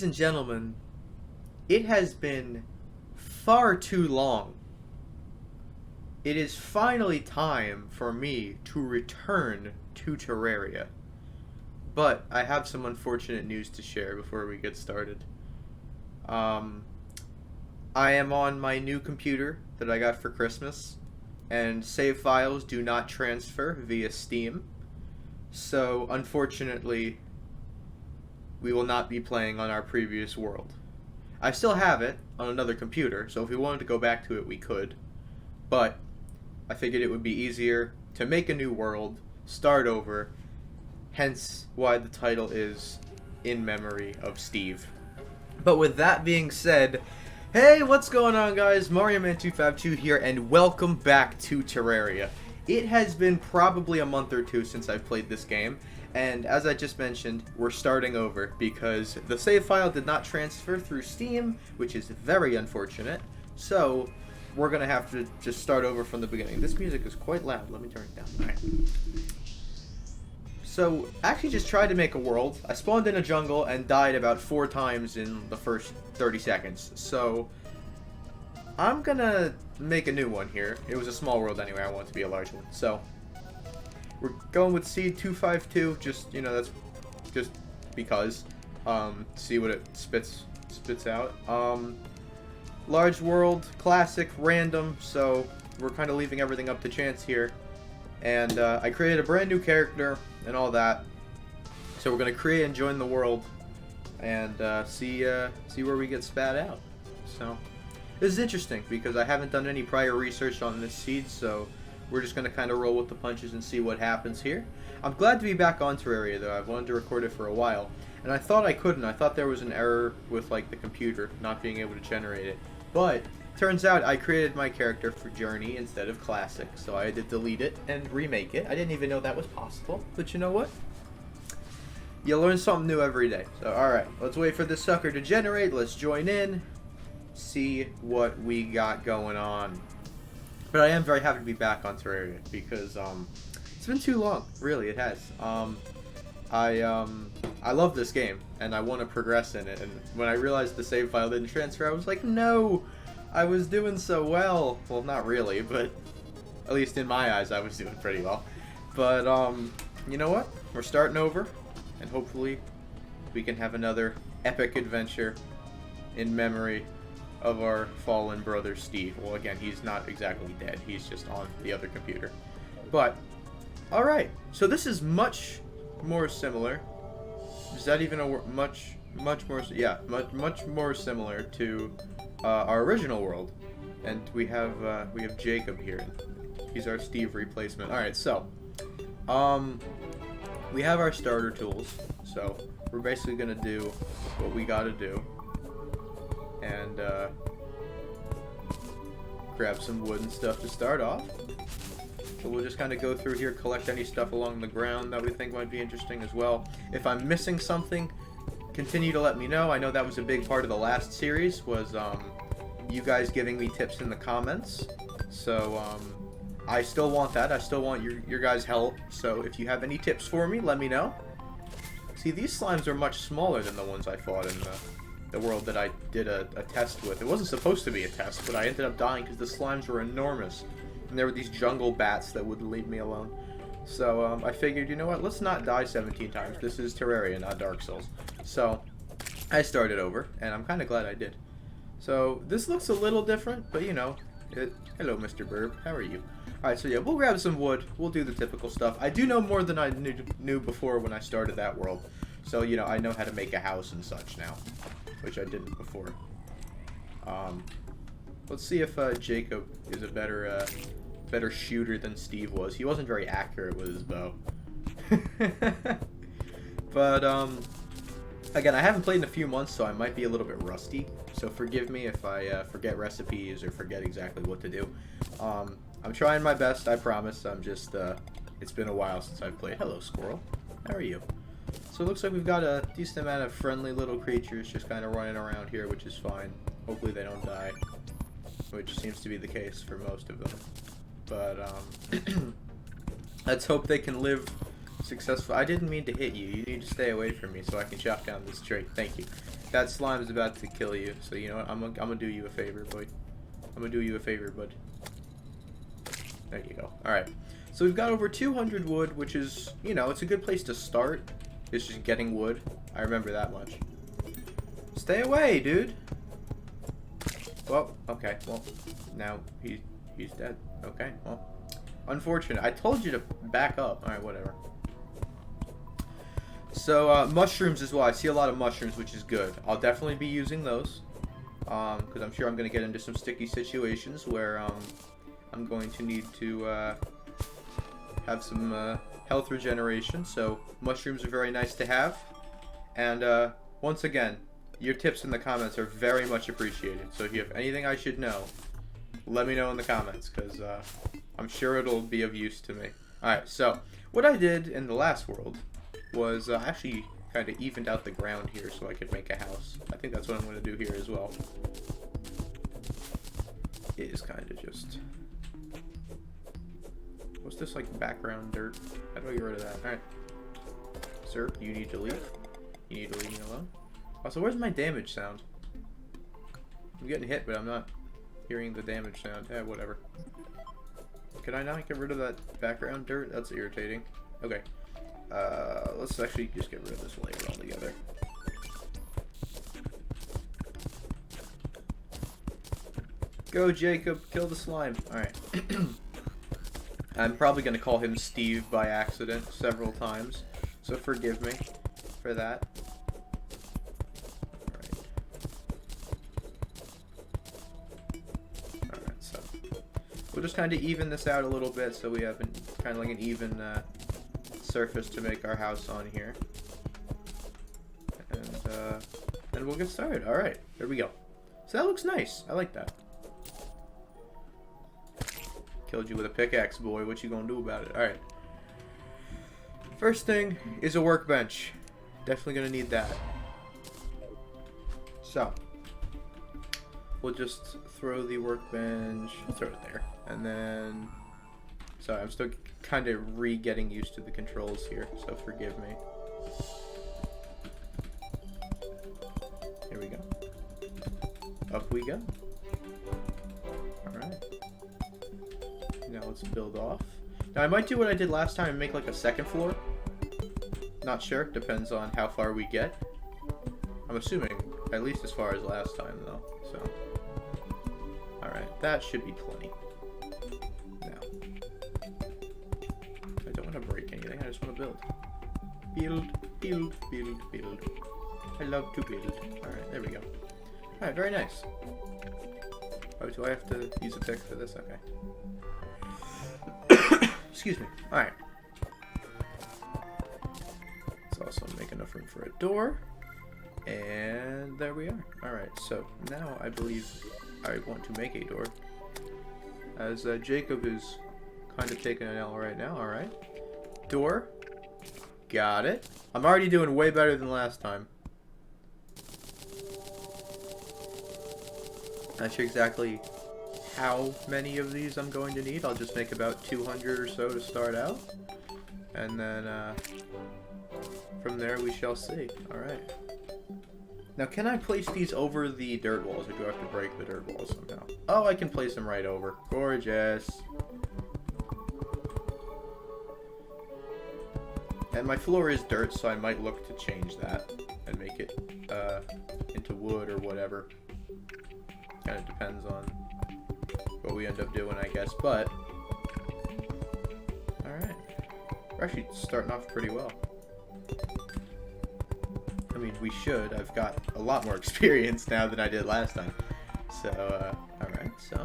Ladies and gentlemen, it has been far too long. It is finally time for me to return to Terraria. But I have some unfortunate news to share before we get started. Um, I am on my new computer that I got for Christmas, and save files do not transfer via Steam. So, unfortunately, we will not be playing on our previous world. I still have it on another computer, so if we wanted to go back to it, we could. But I figured it would be easier to make a new world, start over, hence why the title is In Memory of Steve. But with that being said, hey, what's going on, guys? MarioMan252 here, and welcome back to Terraria. It has been probably a month or two since I've played this game, and as I just mentioned, we're starting over because the save file did not transfer through Steam, which is very unfortunate. So we're gonna have to just start over from the beginning. This music is quite loud. Let me turn it down. All right. So I actually just tried to make a world. I spawned in a jungle and died about 4 times in the first 30 seconds. So I'm gonna make a new one here. It was a small world anyway. I want it to be a large one. So we're going with seed 252. Just, you know, that's just because. See what it spits out. Large world, classic, random. So we're kind of leaving everything up to chance here. And I created a brand new character and all that. So we're gonna create and join the world and see where we get spat out. So this is interesting because I haven't done any prior research on this seed, so we're just going to kind of roll with the punches and see what happens here. I'm glad to be back on Terraria, though. I've wanted to record it for a while, and I thought I couldn't. I thought there was an error with like the computer not being able to generate it. But turns out I created my character for Journey instead of Classic, so I had to delete it and remake it. I didn't even know that was possible, but you know what? You learn something new every day. So, alright, let's wait for this sucker to generate. Let's join in. See what we got going on. But I am very happy to be back on Terraria because it's been too long. Really, it has. I love this game and I want to progress in it. And when I realized the save file didn't transfer, I was like, no, I was doing so well. Well, not really, but at least in my eyes, I was doing pretty well. But you know what? We're starting over, and hopefully we can have another epic adventure in memory of our fallen brother Steve. Well, again, he's not exactly dead. He's just on the other computer. But, alright. So this is much more similar. Is that even a word? Much more similar to our original world. And we have Jacob here. He's our Steve replacement. Alright, so we have our starter tools. So we're basically gonna do what we gotta do. And grab some wood and stuff to start off. So we'll just kind of go through here, collect any stuff along the ground that we think might be interesting as well. If I'm missing something, continue to let me know. I know that was a big part of the last series, was you guys giving me tips in the comments. So I still want that. I still want your guys' help. So if you have any tips for me, let me know. See, these slimes are much smaller than the ones I fought in the world that I did a test with. It wasn't supposed to be a test, but I ended up dying because the slimes were enormous. And there were these jungle bats that wouldn't leave me alone. So I figured, you know what, let's not die 17 times. This is Terraria, not Dark Souls. So I started over, and I'm kind of glad I did. So this looks a little different, but you know, hello Mr. Burb, how are you? Alright, so yeah, we'll grab some wood. We'll do the typical stuff. I do know more than I knew before when I started that world. So, you know, I know how to make a house and such now, which I didn't before. Let's see if Jacob is a better shooter than Steve was. He wasn't very accurate with his bow. But again, I haven't played in a few months, so I might be a little bit rusty. So forgive me if I forget recipes or forget exactly what to do. I'm trying my best, I promise. I'm just it's been a while since I've played. Hello, squirrel. How are you? So it looks like we've got a decent amount of friendly little creatures just kind of running around here, which is fine. Hopefully they don't die, which seems to be the case for most of them. But let's hope they can live successful. I didn't mean to hit you. You need to stay away from me so I can chop down this tree. Thank you. That slime is about to kill you, so you know what? I'm gonna do you a favor, boy. I'm gonna do you a favor, bud. There you go. Alright. So we've got over 200 wood, which is, you know, it's a good place to start. It's just getting wood. I remember that much. Stay away, dude. Well, okay. Well, now he's dead. Okay, well. Unfortunate. I told you to back up. Alright, whatever. So, mushrooms as well. I see a lot of mushrooms, which is good. I'll definitely be using those. Because I'm sure I'm going to get into some sticky situations where, I'm going to need to, have some, health regeneration. So, mushrooms are very nice to have. And, once again, your tips in the comments are very much appreciated. So if you have anything I should know, let me know in the comments, because I'm sure it'll be of use to me. Alright, so what I did in the last world was actually kind of evened out the ground here so I could make a house. I think that's what I'm going to do here as well. It is kind of just... What's this, like, background dirt? How do I get rid of that? Alright. Sir, you need to leave. You need to leave me alone. Also, where's my damage sound? I'm getting hit, but I'm not hearing the damage sound. Eh, whatever. Can I not get rid of that background dirt? That's irritating. Okay. Let's actually just get rid of this layer altogether. Go, Jacob. Kill the slime. Alright. I'm probably going to call him Steve by accident several times, so forgive me for that. We'll just kind of even this out a little bit so we have kind of like an even surface to make our house on here. And we'll get started. Alright, here we go. So that looks nice. I like that. Killed you with a pickaxe, boy. What you gonna do about it? Alright. First thing is a workbench. Definitely gonna need that. So, we'll just throw the workbench. We'll throw it there. And then... Sorry, I'm still kind of re-getting used to the controls here, so forgive me. Here we go. Up we go. Alright. Now let's build off. Now I might do what I did last time and make like a second floor. Not sure. Depends on how far we get. I'm assuming at least as far as last time though. So... Alright, that should be plenty. Now, I don't want to break anything, I just want to build. Build, build, build, build. I love to build. Alright, there we go. Alright, very nice. Oh, do I have to use a pick for this? Okay. Excuse me. Alright. Let's also make enough room for a door. And there we are. Alright, so now I believe I want to make a door. As Jacob is kind of taking an L right now. Alright. Door. Got it. I'm already doing way better than last time. Not sure exactly how many of these I'm going to need. I'll just make about 200 or so to start out. And then from there we shall see. Alright. Now, can I place these over the dirt walls, or do I have to break the dirt walls somehow? Oh, I can place them right over. Gorgeous. And my floor is dirt, so I might look to change that and make it into wood or whatever. Kind of depends on what we end up doing, I guess. But, alright. We're actually starting off pretty well. I mean, we should. I've got a lot more experience now than I did last time. So, alright, so.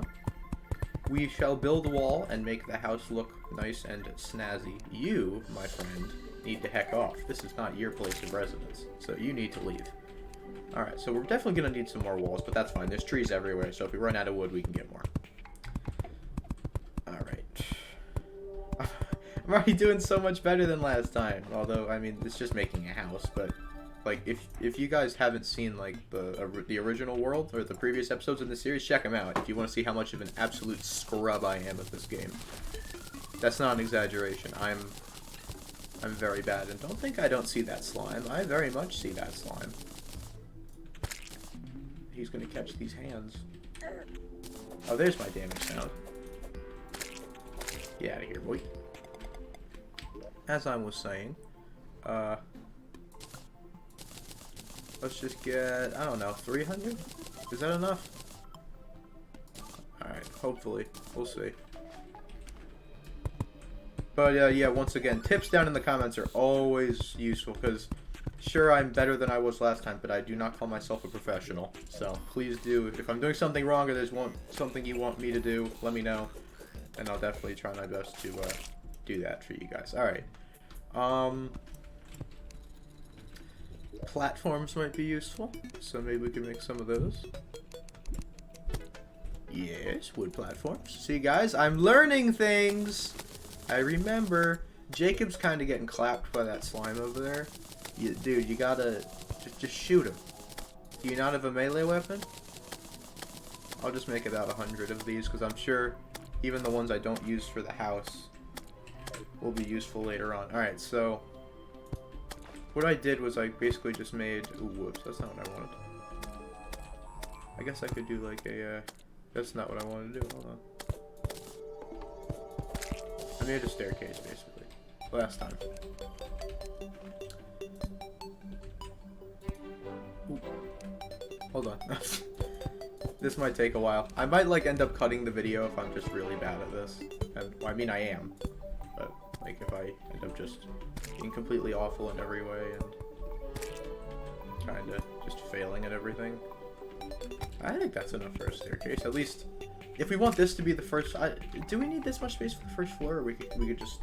We shall build a wall and make the house look nice and snazzy. You, my friend, need to heck off. This is not your place of residence, so you need to leave. Alright, so we're definitely going to need some more walls, but that's fine. There's trees everywhere, so if we run out of wood, we can get more. Alright. I'm already doing so much better than last time. Although, I mean, it's just making a house, but... Like, if you guys haven't seen, like, the original world, or the previous episodes in the series, check them out if you want to see how much of an absolute scrub I am at this game. That's not an exaggeration. I'm I'm very bad, and don't think I don't see that slime. I very much see that slime. He's gonna catch these hands. Oh, there's my damage sound. Get out of here, boy. As I was saying, let's just get, I don't know, 300? Is that enough? Alright, hopefully. We'll see. But yeah, once again, tips down in the comments are always useful, because sure, I'm better than I was last time, but I do not call myself a professional. So please do, if I'm doing something wrong or there's something you want me to do, let me know, and I'll definitely try my best to do that for you guys. Alright. Platforms might be useful, so maybe we can make some of those. Yes, wood platforms. See, guys, I'm learning things! I remember. Jacob's kind of getting clapped by that slime over there. Dude, you gotta just shoot him. Do you not have a melee weapon? I'll just make about 100 of these, because I'm sure even the ones I don't use for the house will be useful later on. Alright, so what I did was I basically just made... Ooh, whoops, that's not what I wanted. I guess I could do like a... that's not what I wanted to do. Hold on. I made a staircase, basically. Last time. Ooh. Hold on. This might take a while. I might, like, end up cutting the video if I'm just really bad at this. And, well, I mean, I am. But, like, if I end up just being completely awful in every way and kind of just failing at everything. I think that's enough for a staircase. At least, if we want this to be the first... do we need this much space for the first floor? Or we could just...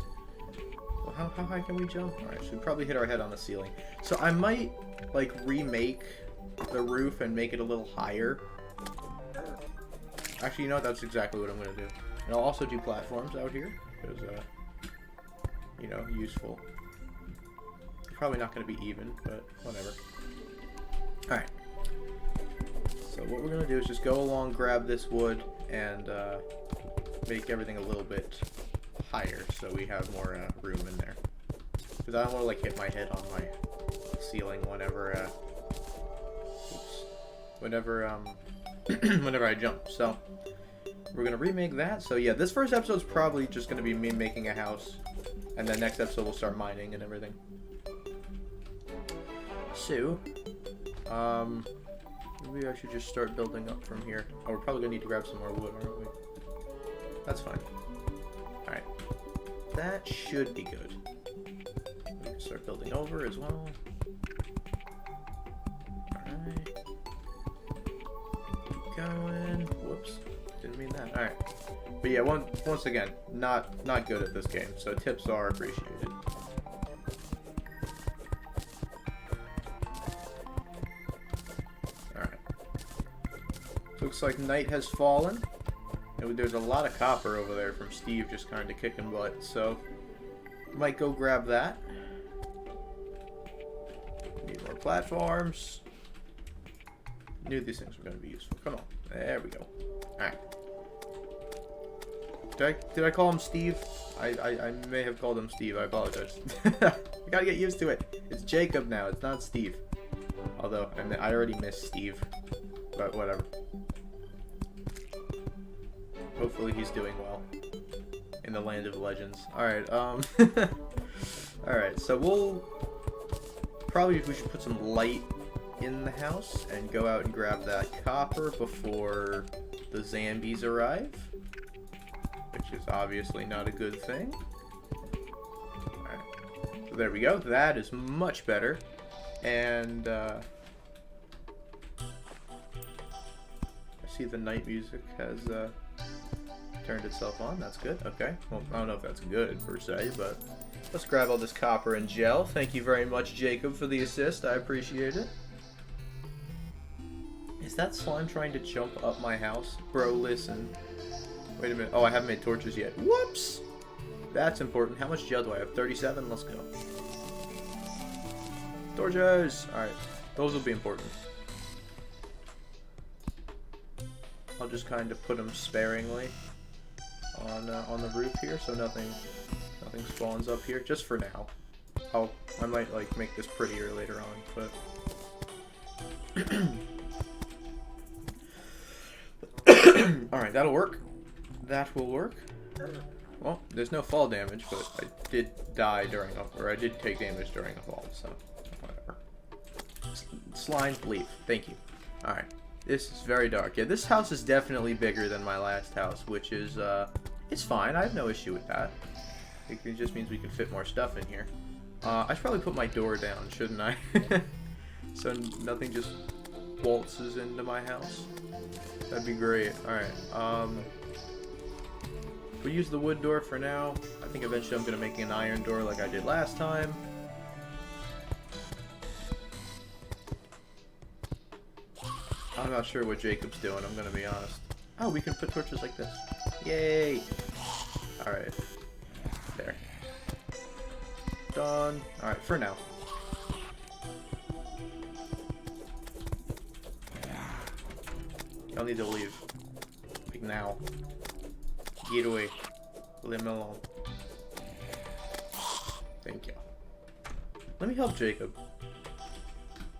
Well, how high can we jump? Alright, so we probably hit our head on the ceiling. So I might, like, remake the roof and make it a little higher. Actually, you know what? That's exactly what I'm going to do. And I'll also do platforms out here. Because, you know, useful. Probably not going to be even, but whatever. Alright. So what we're going to do is just go along, grab this wood, and make everything a little bit higher so we have more room in there. Because I don't want to, like, hit my head on my ceiling whenever, whenever I jump. So we're going to remake that. So yeah, this first episode is probably just going to be me making a house. And then next episode we'll start mining and everything. So, maybe I should just start building up from here. Oh, we're probably going to need to grab some more wood, aren't we? That's fine. Alright. That should be good. We can start building over as well. Alright. Keep going. Whoops. Didn't mean that. Alright. But yeah, once again, not good at this game, so tips are appreciated. Looks like night has fallen. And there's a lot of copper over there from Steve just kind of kicking butt, so might go grab that. Need more platforms. Knew these things were going to be useful. Come on. There we go. Alright. Did I call him Steve? I may have called him Steve. I apologize. I gotta get used to it. It's Jacob now. It's not Steve. Although, I already missed Steve. But whatever. Hopefully he's doing well in the land of legends. Alright, alright, so we should put some light in the house and go out and grab that copper before the zombies arrive, which is obviously not a good thing. Alright, so there we go. That is much better. And, I see the night music has, turned itself on. That's good. Okay. Well, I don't know if that's good per se, but let's grab all this copper and gel. Thank you very much, Jacob, for the assist. I appreciate it. Is that slime trying to jump up my house? Bro, listen. Wait a minute. Oh, I haven't made torches yet. Whoops! That's important. How much gel do I have? 37? Let's go. Torches! Alright. Those will be important. I'll just kind of put them sparingly on the roof here, so nothing spawns up here, just for now. I might like make this prettier later on, but alright, that'll work. That will work. Well, there's no fall damage, but I did die during or I did take damage during a fall, so whatever. Slime leaf. Thank you. Alright. This is very dark. Yeah, this house is definitely bigger than my last house, which is, it's fine. I have no issue with that. It just means we can fit more stuff in here. I should probably put my door down, shouldn't I? So nothing just waltzes into my house. That'd be great. Alright, we'll use the wood door for now. I think eventually I'm going to make an iron door like I did last time. I'm not sure what Jacob's doing, I'm going to be honest. Oh, we can put torches like this. Yay! Alright. There. Done. Alright, for now. Y'all need to leave. Like now. Get away. Leave me alone. Thank you. Let me help Jacob.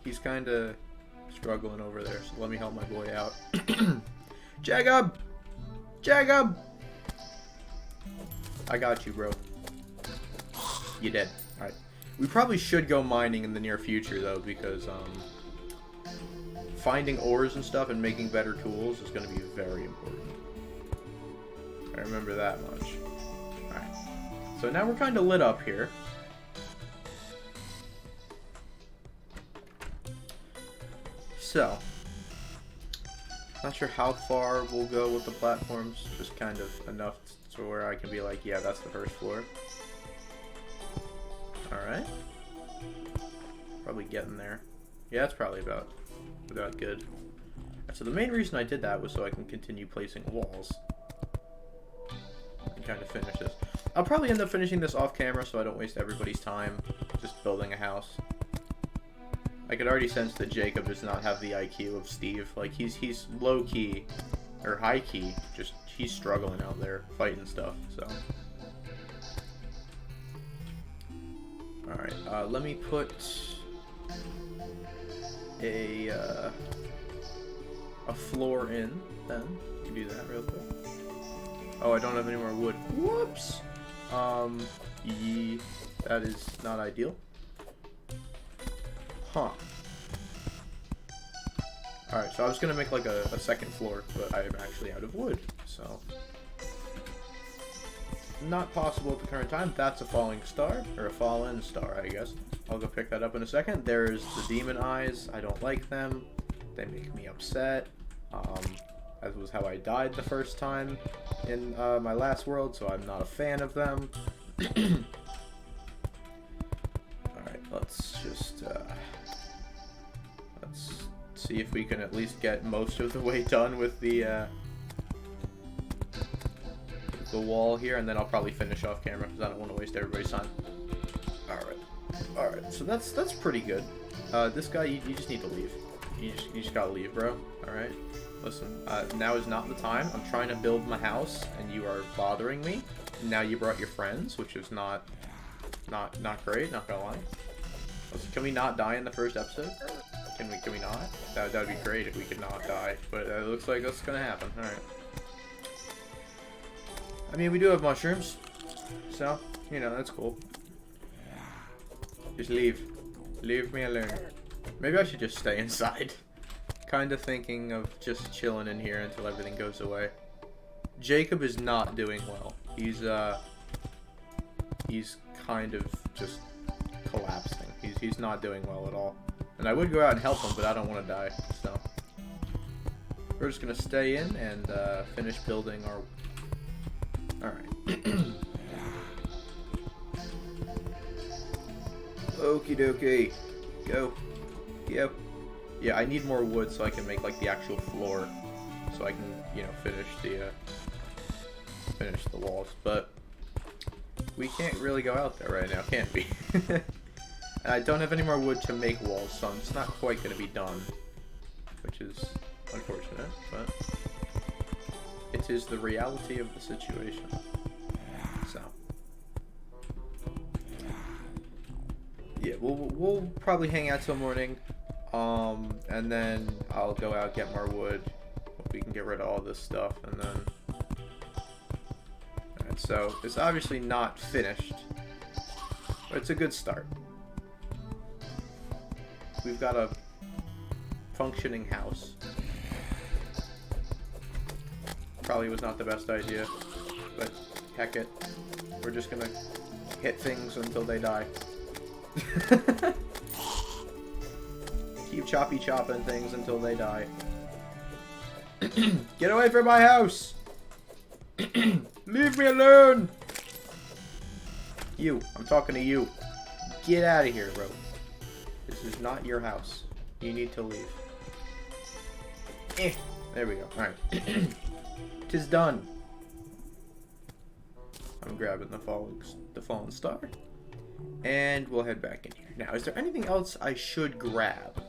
He's kinda struggling over there, so let me help my boy out. Jacob! Jacob! I got you, bro. You dead. Alright. We probably should go mining in the near future, though, because, finding ores and stuff and making better tools is going to be very important. I remember that much. Alright. So now we're kind of lit up here. So, not sure how far we'll go with the platforms, just kind of enough to where I can be like, yeah, that's the first floor. Alright. Probably getting there. Yeah, that's probably about good. So the main reason I did that was so I can continue placing walls. And kind of finish this. I'll probably end up finishing this off camera so I don't waste everybody's time just building a house. I could already sense that Jacob does not have the IQ of Steve. Like, he's low-key, or high-key, just he's struggling out there, fighting stuff, so. Alright, let me put a floor in, then. You can do that real quick. Oh, I don't have any more wood. Whoops! That is not ideal. Huh. Alright, so I was gonna make like a second floor, but I am actually out of wood, so. Not possible at the current time. That's a falling star, or a fallen star, I guess. I'll go pick that up in a second. There's the demon eyes. I don't like them. They make me upset. That was how I died the first time in my last world, so I'm not a fan of them. Alright, let's just, let's see if we can at least get most of the way done with the wall here, and then I'll probably finish off camera because I don't want to waste everybody's time. Alright, so that's pretty good. This guy, you just need to leave. You just gotta leave, bro. Alright? Listen, now is not the time. I'm trying to build my house, and you are bothering me. Now you brought your friends, which is not great, not gonna lie. Listen, can we not die in the first episode? Can we not? That would be great if we could not die, but it looks like that's gonna happen. Alright. I mean, we do have mushrooms, so, you know, that's cool. Just leave. Leave me alone. Maybe I should just stay inside. Kind of thinking of just chilling in here until everything goes away. Jacob is not doing well. He's kind of just collapsing. He's not doing well at all. And I would go out and help him, but I don't want to die, so. We're just gonna stay in and finish building our... Alright. Okie dokie. Go. Yep. Yeah, I need more wood so I can make like the actual floor. So I can, you know, finish the walls. But we can't really go out there right now, can we? And I don't have any more wood to make walls, so I'm just not quite gonna be done. Which is unfortunate, but it is the reality of the situation. So. we'll probably hang out till morning, and then I'll go out, get more wood. We can get rid of all this stuff, and then. Alright, so it's obviously not finished, but it's a good start. We've got a functioning house. Probably was not the best idea, but heck it. We're just gonna hit things until they die. Keep chopping things until they die. Get away from my house! Leave me alone! You, I'm talking to you. Get out of here, bro. This is not your house. You need to leave. There we go. Alright. Tis done. I'm grabbing the fallen star. And we'll head back in here. Now, is there anything else I should grab?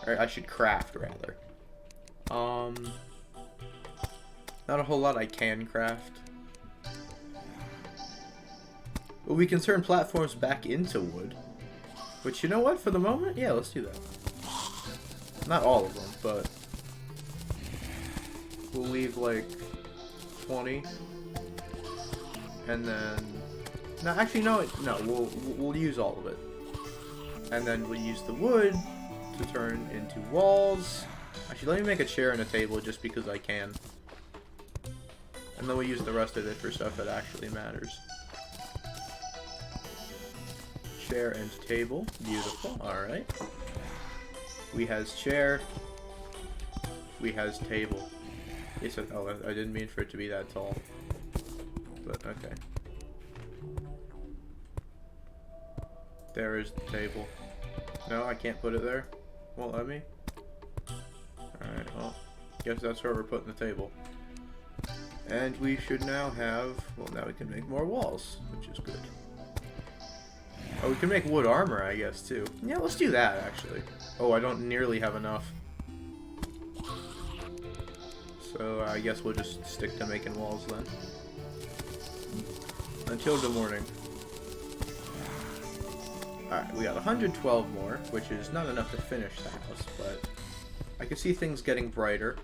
Or I should craft, rather. Not a whole lot I can craft. But we can turn platforms back into wood. Which, you know what? For the moment, yeah, let's do that. Not all of them, but we'll leave like 20, and then no, actually no, we'll use all of it, and then we'll use the wood to turn into walls. Actually, let me make a chair and a table just because I can, and then we'll use the rest of it for stuff that actually matters. Chair and table, beautiful. All right. We has chair. We has table. Yes, oh, I didn't mean for it to be that tall. But okay. There is the table. No, I can't put it there. Won't let me. Alright, well, guess that's where we're putting the table. And we should now have, well, now we can make more walls, which is good. Oh, we can make wood armor, I guess, too. Yeah, let's do that, actually. Oh, I don't nearly have enough. So, I guess we'll just stick to making walls then. Until the morning. Alright, we got 112 more, which is not enough to finish the house, but I can see things getting brighter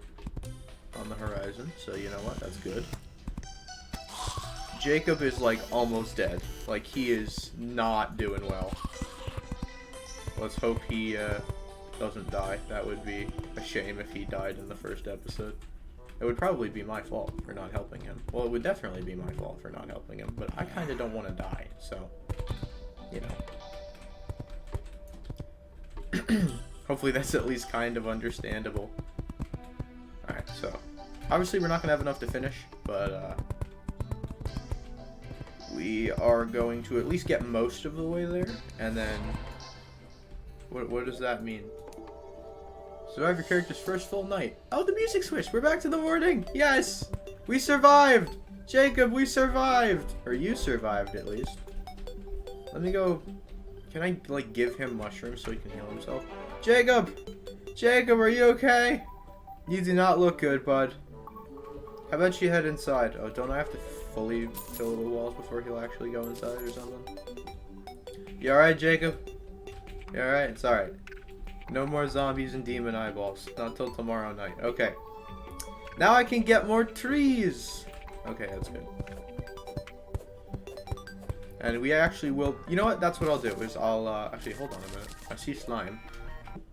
on the horizon, so you know what, that's good. Jacob is, like, almost dead. Like, he is not doing well. Let's hope he, doesn't die. That would be a shame if he died in the first episode. It would probably be my fault for not helping him. Well, it would definitely be my fault for not helping him, but I kinda don't want to die, so, you know. Hopefully that's at least kind of understandable. Alright, so, obviously we're not gonna have enough to finish, but, we are going to at least get most of the way there, and then, what does that mean? Survive your character's first full night. Oh, the music switched! We're back to the morning! Yes! We survived! Jacob, we survived! Or you survived, at least. Let me go... Can I, like, give him mushrooms so he can heal himself? Jacob! Jacob, are you okay? You do not look good, bud. How about you head inside? Oh, don't I have to fully fill the walls before he'll actually go inside or something? You alright, Jacob? You alright? It's alright. No more zombies and demon eyeballs. Not till tomorrow night. Okay. Now I can get more trees! Okay, that's good. And we actually will... You know what? That's what I'll do. Is I'll, actually, hold on a minute. I see slime.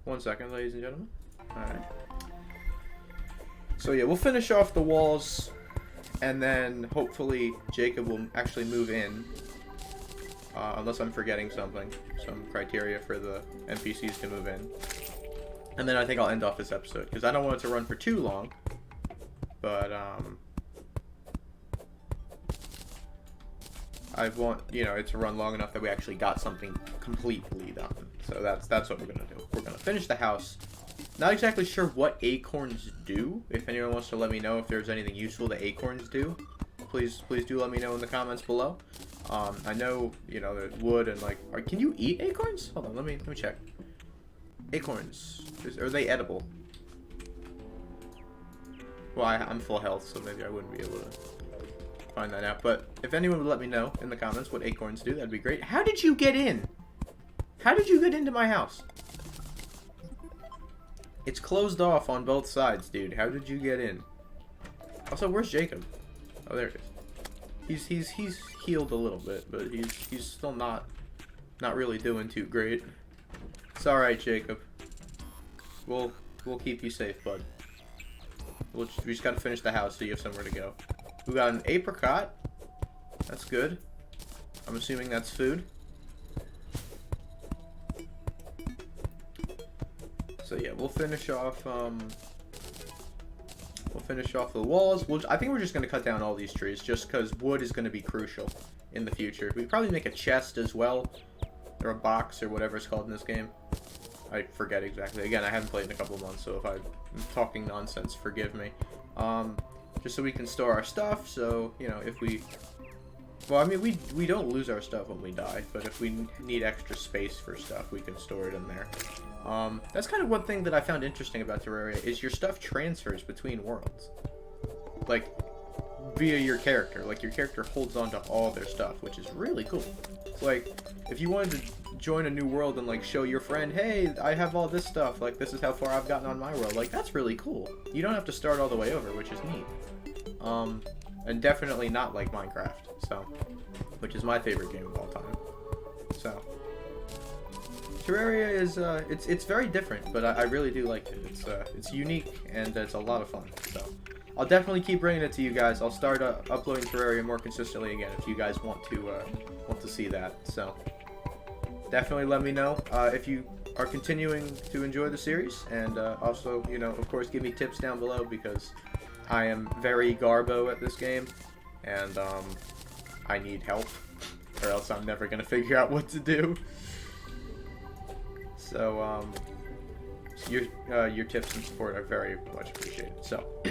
1 second, ladies and gentlemen. Alright. So yeah, we'll finish off the walls. And then, hopefully, Jacob will actually move in. Unless I'm forgetting something. Some criteria for the NPCs to move in. And then I think I'll end off this episode. Because I don't want it to run for too long. But, I want, you know, it to run long enough that we actually got something completely done. So that's what we're going to do. We're going to finish the house. Not exactly sure what acorns do. If anyone wants to let me know if there's anything useful that acorns do, please do let me know in the comments below. I know, you know, there's wood and like, can you eat acorns? Hold on, let me check. Acorns, are they edible? Well, I'm full health, so maybe I wouldn't be able to find that out. But if anyone would let me know in the comments what acorns do, that'd be great. How did you get in? How did you get into my house? It's closed off on both sides, dude. How did you get in? Also, where's Jacob? Oh, there it is. He's healed a little bit, but he's still not really doing too great. It's all right, Jacob. We'll keep you safe, bud. We just gotta finish the house so you have somewhere to go. We got an apricot. That's good. I'm assuming that's food. So yeah, we'll finish off. We'll finish off the walls. I think we're just gonna cut down all these trees, just because wood is gonna be crucial in the future. We could probably make a chest as well, or a box, or whatever it's called in this game. I forget exactly. Again, I haven't played in a couple of months, so if I'm talking nonsense, forgive me. Just so we can store our stuff. So you know, if we, well, I mean, we don't lose our stuff when we die, but if we need extra space for stuff, we can store it in there. That's kind of one thing that I found interesting about Terraria, is your stuff transfers between worlds. Like, via your character. Like, your character holds on to all their stuff, which is really cool. It's like, if you wanted to join a new world and, like, show your friend, hey, I have all this stuff, like, this is how far I've gotten on my world, like, that's really cool. You don't have to start all the way over, which is neat. And definitely not like Minecraft, so, which is my favorite game of all time. So, Terraria is, it's very different, but I really do like it. It's unique, and it's a lot of fun, so. I'll definitely keep bringing it to you guys. I'll start uploading Terraria more consistently again if you guys want to see that, so. Definitely let me know if you are continuing to enjoy the series, and also, you know, of course, give me tips down below, because I am very garbo at this game, and I need help, or else I'm never going to figure out what to do. So, your tips and support are very much appreciated. So,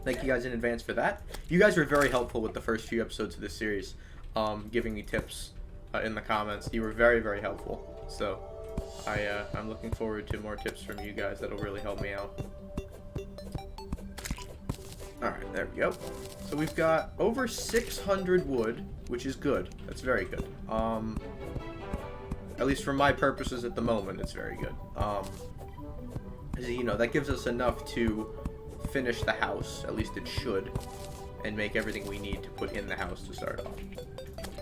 thank you guys in advance for that. You guys were very helpful with the first few episodes of this series, giving me tips in the comments. You were very, very helpful. So, I'm looking forward to more tips from you guys that'll really help me out. Alright, there we go. So we've got over 600 wood, which is good. That's very good. At least for my purposes at the moment, it's very good. You know, that gives us enough to finish the house, at least it should, and make everything we need to put in the house to start off.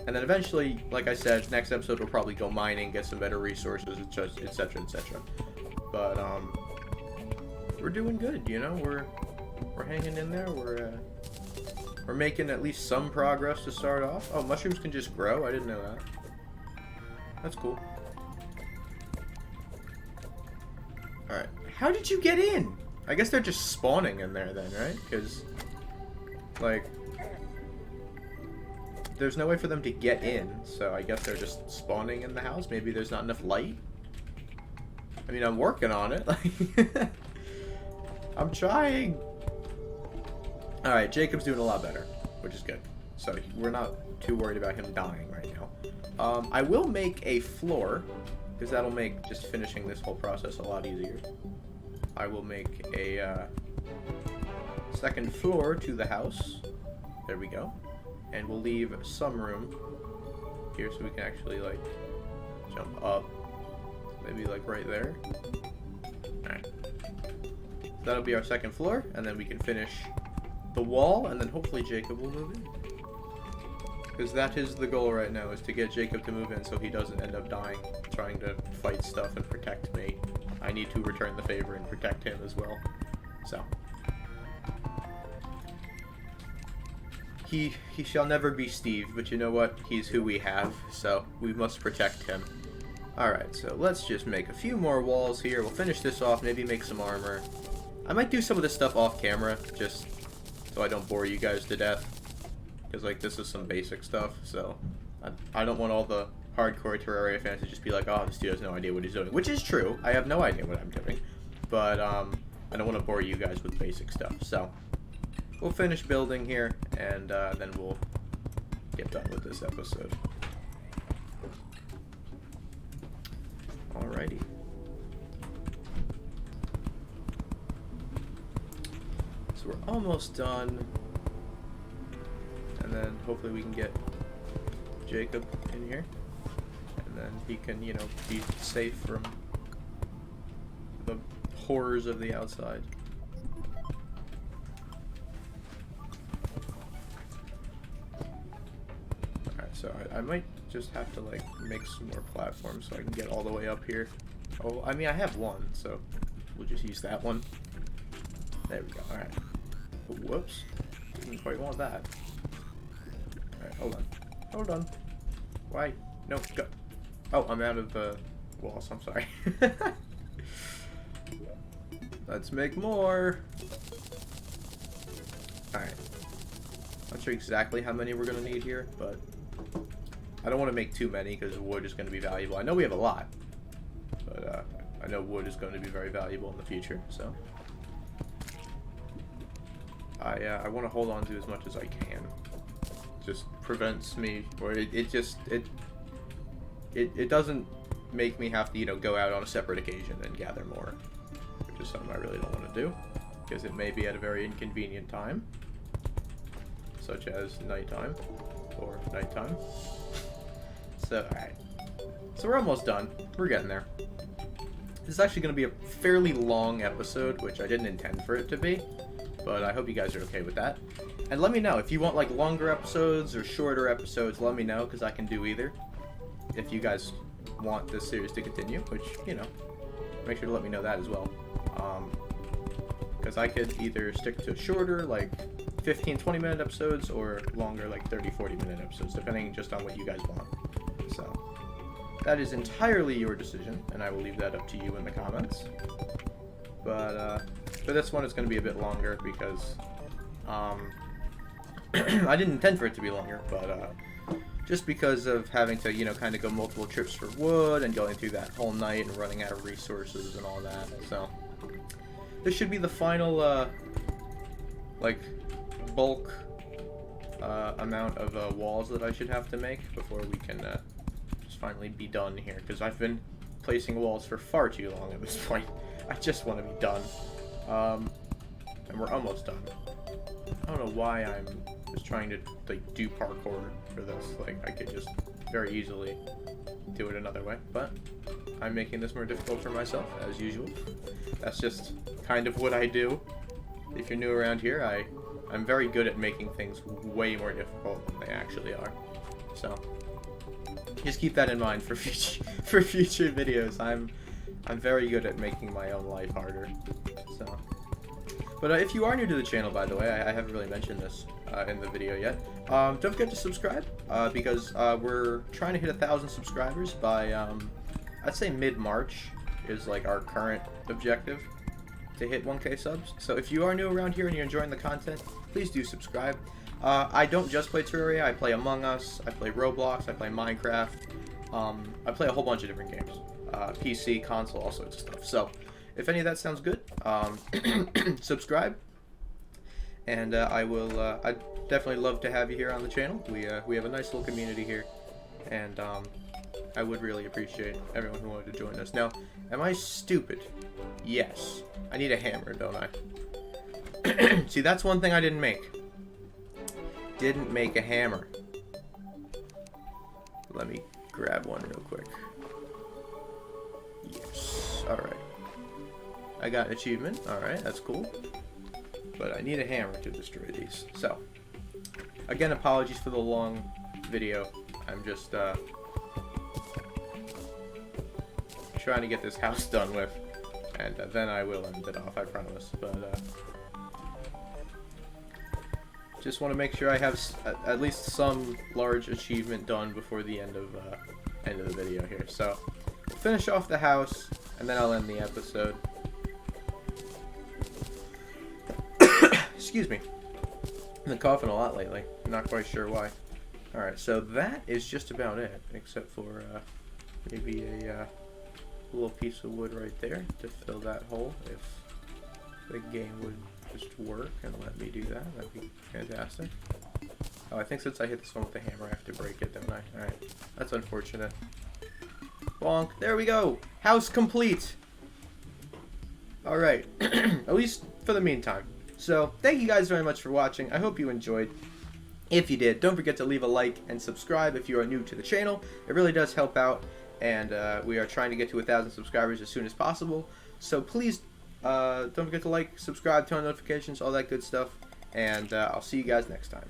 And then eventually, like I said, next episode we'll probably go mining, get some better resources, etc., etc. But, we're doing good, you know? We're hanging in there. We're making at least some progress to start off. Oh, mushrooms can just grow? I didn't know that. That's cool. Alright. How did you get in? I guess they're just spawning in there then, right? Because, like, there's no way for them to get in, so I guess they're just spawning in the house. Maybe there's not enough light? I mean, I'm working on it. I'm trying. Alright, Jacob's doing a lot better, which is good. So we're not too worried about him dying right now. I will make a floor, because that'll make just finishing this whole process a lot easier. I will make a second floor to the house. There we go. And we'll leave some room here so we can actually, like, jump up. Maybe, like, right there. Alright. That'll be our second floor, and then we can finish the wall, and then hopefully Jacob will move in. Because that is the goal right now, is to get Jacob to move in so he doesn't end up dying trying to fight stuff and protect me. I need to return the favor and protect him as well. So. He shall never be Steve, but you know what? He's who we have, so we must protect him. Alright, so let's just make a few more walls here. We'll finish this off, maybe make some armor. I might do some of this stuff off camera, just so I don't bore you guys to death. Because, like, this is some basic stuff, so I don't want all the hardcore Terraria fans to just be like, oh, this dude has no idea what he's doing. Which is true. I have no idea what I'm doing. But, I don't want to bore you guys with basic stuff. So, we'll finish building here, and then we'll get done with this episode. Alrighty. So we're almost done. And then hopefully we can get Jacob in here. And then he can, you know, be safe from the horrors of the outside. Alright, so I might just have to, like, make some more platforms so I can get all the way up here. Oh, I mean, I have one, so we'll just use that one. There we go, alright. Whoops. Didn't quite want that. Alright, hold on. Hold on. Why? No, go. Oh, I'm out of walls, I'm sorry. Let's make more. Alright. Not sure exactly how many we're going to need here, but I don't want to make too many because wood is going to be valuable. I know we have a lot, but I know wood is going to be very valuable in the future, so I want to hold on to as much as I can. Just prevents me, or it doesn't make me have to, you know, go out on a separate occasion and gather more, which is something I really don't want to do, because it may be at a very inconvenient time, such as nighttime, or nighttime. So, alright. So we're almost done. We're getting there. This is actually going to be a fairly long episode, which I didn't intend for it to be, but I hope you guys are okay with that. And let me know, if you want, like, longer episodes or shorter episodes, let me know, because I can do either. If you guys want this series to continue, which, you know, make sure to let me know that as well. Because I could either stick to shorter, like 15-20 minute episodes, or longer, like 30-40 minute episodes, depending just on what you guys want. So that is entirely your decision, and I will leave that up to you in the comments. But for this one, it's going to be a bit longer because I didn't intend for it to be longer, but just because of having to, you know, kind of go multiple trips for wood and going through that whole night and running out of resources and all that. So this should be the final, like, bulk amount of walls that I should have to make before we can just finally be done here. Because I've been placing walls for far too long at this point. I just want to be done. And we're almost done. I don't know why I'm just trying to, like, do parkour for this. Like, I could just very easily do it another way, but I'm making this more difficult for myself, as usual. That's just kind of what I do. If you're new around here, I'm very good at making things way more difficult than they actually are. So just keep that in mind for future videos. I'm very good at making my own life harder. So. But if you are new to the channel, by the way, I haven't really mentioned this in the video yet, don't forget to subscribe, because we're trying to hit 1,000 subscribers by, I'd say mid-March is like our current objective to hit 1K subs. So if you are new around here and you're enjoying the content, please do subscribe. I don't just play Terraria, I play Among Us, I play Roblox, I play Minecraft, I play a whole bunch of different games, PC, console, all sorts of stuff. So if any of that sounds good, subscribe, and I'd definitely love to have you here on the channel. We have a nice little community here, and I would really appreciate everyone who wanted to join us. Now, am I stupid? Yes. I need a hammer, don't I? See, that's one thing I didn't make. Didn't make a hammer. Let me grab one real quick. Yes. Alright. I got an achievement. Alright, that's cool. But I need a hammer to destroy these. So, again, apologies for the long video. I'm just trying to get this house done with. And then I will end it off, I promise. But just want to make sure I have at least some large achievement done before the end of the video here. So, finish off the house, and then I'll end the episode. Excuse me. I've been coughing a lot lately. I'm not quite sure why. Alright, so that is just about it, except for maybe a little piece of wood right there to fill that hole. If the game would just work and let me do that, that'd be fantastic. Oh, I think since I hit this one with the hammer, I have to break it, don't I? Alright, that's unfortunate. Bonk. There we go! House complete! Alright, at least for the meantime. So, thank you guys very much for watching. I hope you enjoyed. If you did, don't forget to leave a like and subscribe if you are new to the channel. It really does help out. and we are trying to get to 1,000 subscribers as soon as possible. So please don't forget to like, subscribe, turn on notifications, all that good stuff, and I'll see you guys next time.